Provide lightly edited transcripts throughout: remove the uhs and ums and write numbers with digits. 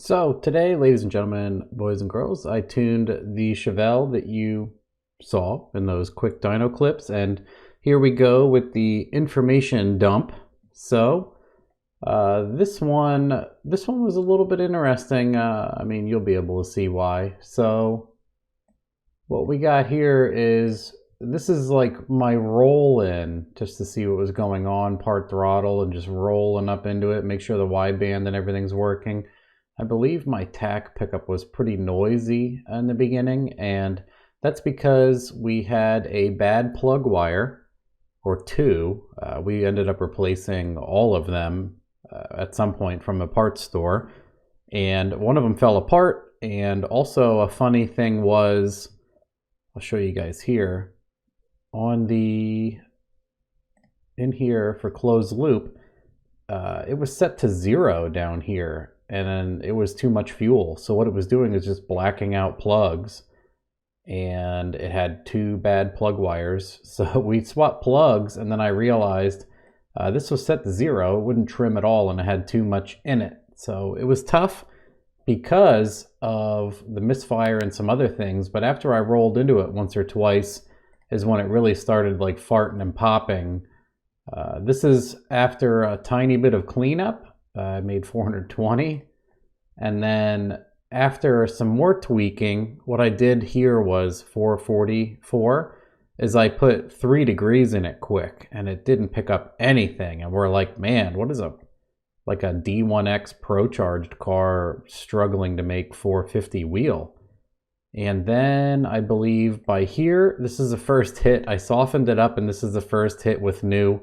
So today, ladies and gentlemen, boys and girls, I tuned the Chevelle that you saw in those quick dyno clips, and here we go with the information dump. So this one was a little bit interesting. I mean, you'll be able to see why. So what we got here is, this is like my roll in, just to see what was going on, part throttle and just rolling up into it, make sure the wideband and everything's working. I believe my tack pickup was pretty noisy in the beginning, and that's because we had a bad plug wire, or two. We ended up replacing all of them at some point from a parts store, and one of them fell apart. And also a funny thing was, I'll show you guys here, on the, in here for closed loop, it was set to 0 down here. And then it was too much fuel. So what it was doing is just blacking out plugs, and it had two bad plug wires. So we swapped plugs, and then I realized this was set to 0. It wouldn't trim at all, and it had too much in it. So it was tough because of the misfire and some other things. But after I rolled into it once or twice is when it really started like farting and popping. This is after a tiny bit of cleanup. I made 420, and then after some more tweaking, what I did here was 444, is I put 3 degrees in it quick, and it didn't pick up anything. And we're like, man, what is a D1X Procharged car struggling to make 450 wheel? And then I believe by here, this is the first hit. I softened it up, and this is the first hit with new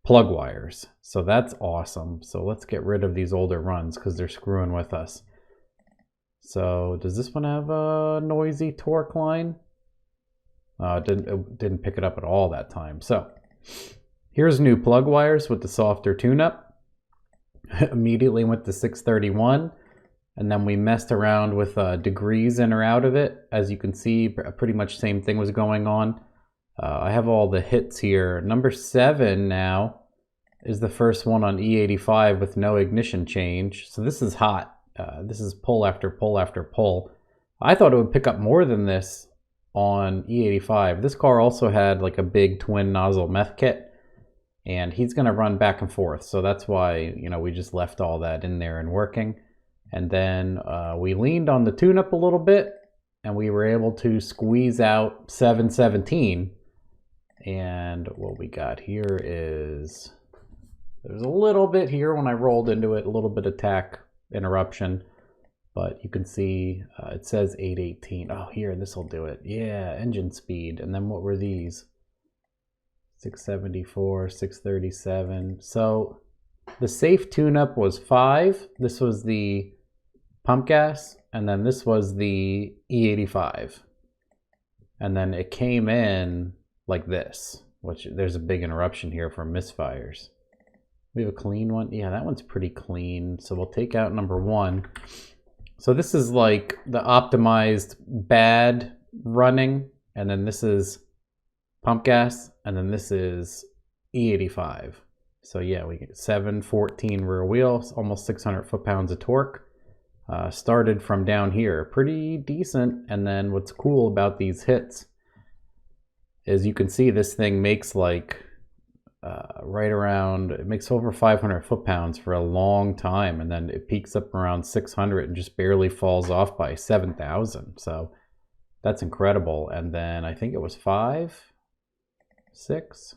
plug wires. So that's awesome. So let's get rid of these older runs because they're screwing with us. So does this one have a noisy torque line? It didn't pick it up at all that time. So here's new plug wires with the softer tune-up. Immediately went to 631, and then we messed around with degrees in or out of it. As you can see, pretty much same thing was going on. I have all the hits here. Number 7 now is the first one on E85 with no ignition change. So this is hot. This is pull after pull after pull. I thought it would pick up more than this on E85. This car also had like a big twin nozzle meth kit, and he's going to run back and forth. So that's why, you know, we just left all that in there and working. And then we leaned on the tune-up a little bit, and we were able to squeeze out 717. And what we got here is, there's a little bit here when I rolled into it, a little bit of tack interruption, but you can see it says 818. Oh, here, this will do it. Yeah, engine speed. And then what were these? 674, 637. So the safe tune-up was 5. This was the pump gas, and then this was the E85. And then it came in like this, which there's a big interruption here for misfires. We have a clean one. Yeah, that one's pretty clean. So we'll take out number 1. So this is like the optimized bad running, and then this is pump gas, and then this is E85. So yeah, we get 714 rear wheels, almost 600 foot-pounds of torque. Started from down here, pretty decent. And then what's cool about these hits is you can see this thing makes like right around, it makes over 500 foot-pounds for a long time, and then it peaks up around 600 and just barely falls off by 7,000. So that's incredible. And then I think it was 5, 6,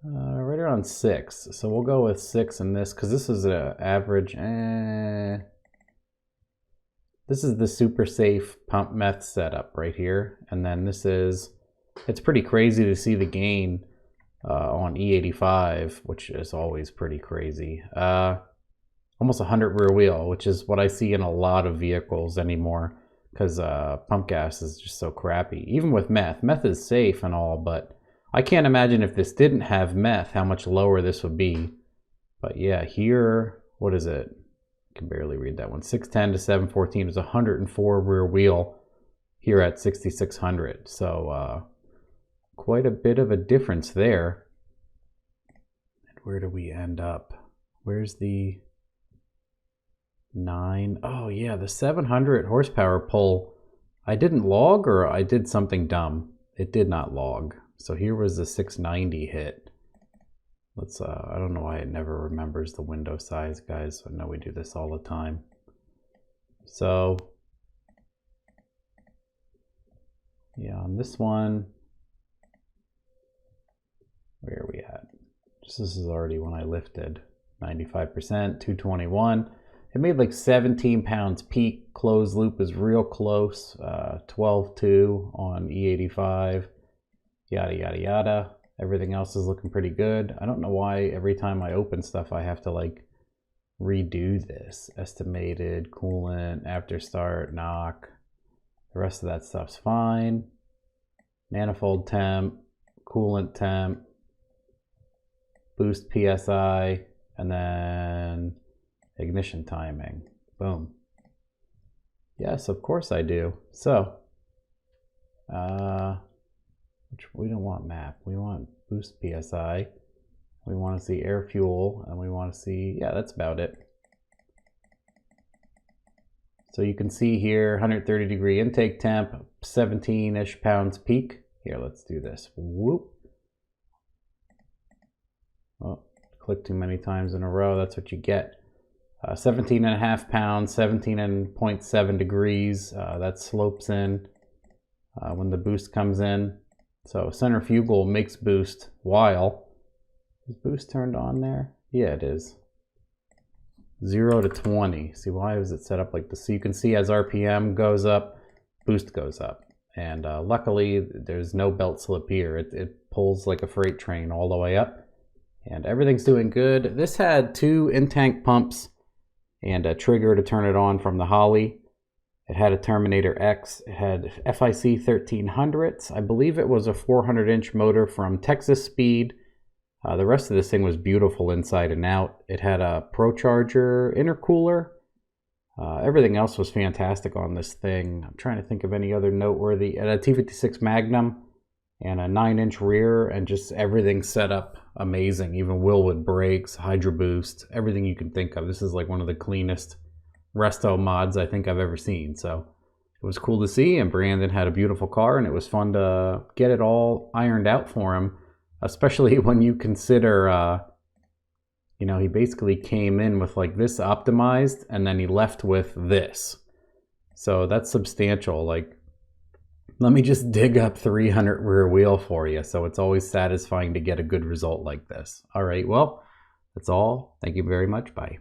right around 6. So we'll go with 6 in this, because this is an average. This is the super safe pump meth setup right here. And then this is, it's pretty crazy to see the gain on E85, which is always pretty crazy. Almost 100 rear wheel, which is what I see in a lot of vehicles anymore, because pump gas is just so crappy. Even with meth. Meth is safe and all, but I can't imagine if this didn't have meth, how much lower this would be. But yeah, here, what is it? I can barely read that one. 610 to 714 is 104 rear wheel here at 6,600. So quite a bit of a difference there. And where do we end up? Where's the 9. Oh yeah, the 700 horsepower pull. I didn't log, or I did something dumb. It did not log. So here was the 690 hit. Let's, I don't know why it never remembers the window size, guys. I know we do this all the time. So, yeah, on this one, where are we at? This is already when I lifted. 95%, 221. It made like 17 pounds peak. Closed loop is real close. 12.2 on E85. Yada, yada, yada. Everything else is looking pretty good. I don't know why every time I open stuff I have to like redo this. Estimated, coolant, after start, knock. The rest of that stuff's fine. Manifold temp, coolant temp, boost PSI, and then ignition timing. Boom. Yes, of course I do. So, we don't want map. We want boost PSI. We want to see air fuel, and we want to see, yeah, that's about it. So you can see here, 130 degree intake temp, 17-ish pounds peak. Here, let's do this. Whoop. Oh, click too many times in a row. That's what you get. 17.5 pounds, 17.7 degrees. That slopes in when the boost comes in. So centrifugal makes boost while. Is boost turned on there? Yeah, it is. 0 to 20. See, why was it set up like this? So you can see as RPM goes up, boost goes up. And luckily, there's no belt slip here. It pulls like a freight train all the way up. And everything's doing good. This had 2 in-tank pumps and a trigger to turn it on from the Holley. It had a Terminator X. It had FIC 1300s. I believe it was a 400-inch motor from Texas Speed. The rest of this thing was beautiful inside and out. It had a Procharged intercooler. Everything else was fantastic on this thing. I'm trying to think of any other noteworthy. It had a T56 Magnum and a 9-inch rear, and just everything set up amazing. Even wilwood brakes, hydro boost, everything you can think of. This is like one of the cleanest resto mods I think I've ever seen. So it was cool to see, and Brandon had a beautiful car, and it was fun to get it all ironed out for him, especially when you consider, you know, he basically came in with like this optimized, and then he left with this. So that's substantial. Like, let me just dig up 300 rear wheel for you. So it's always satisfying to get a good result like this. All right, well, that's all. Thank you very much. Bye.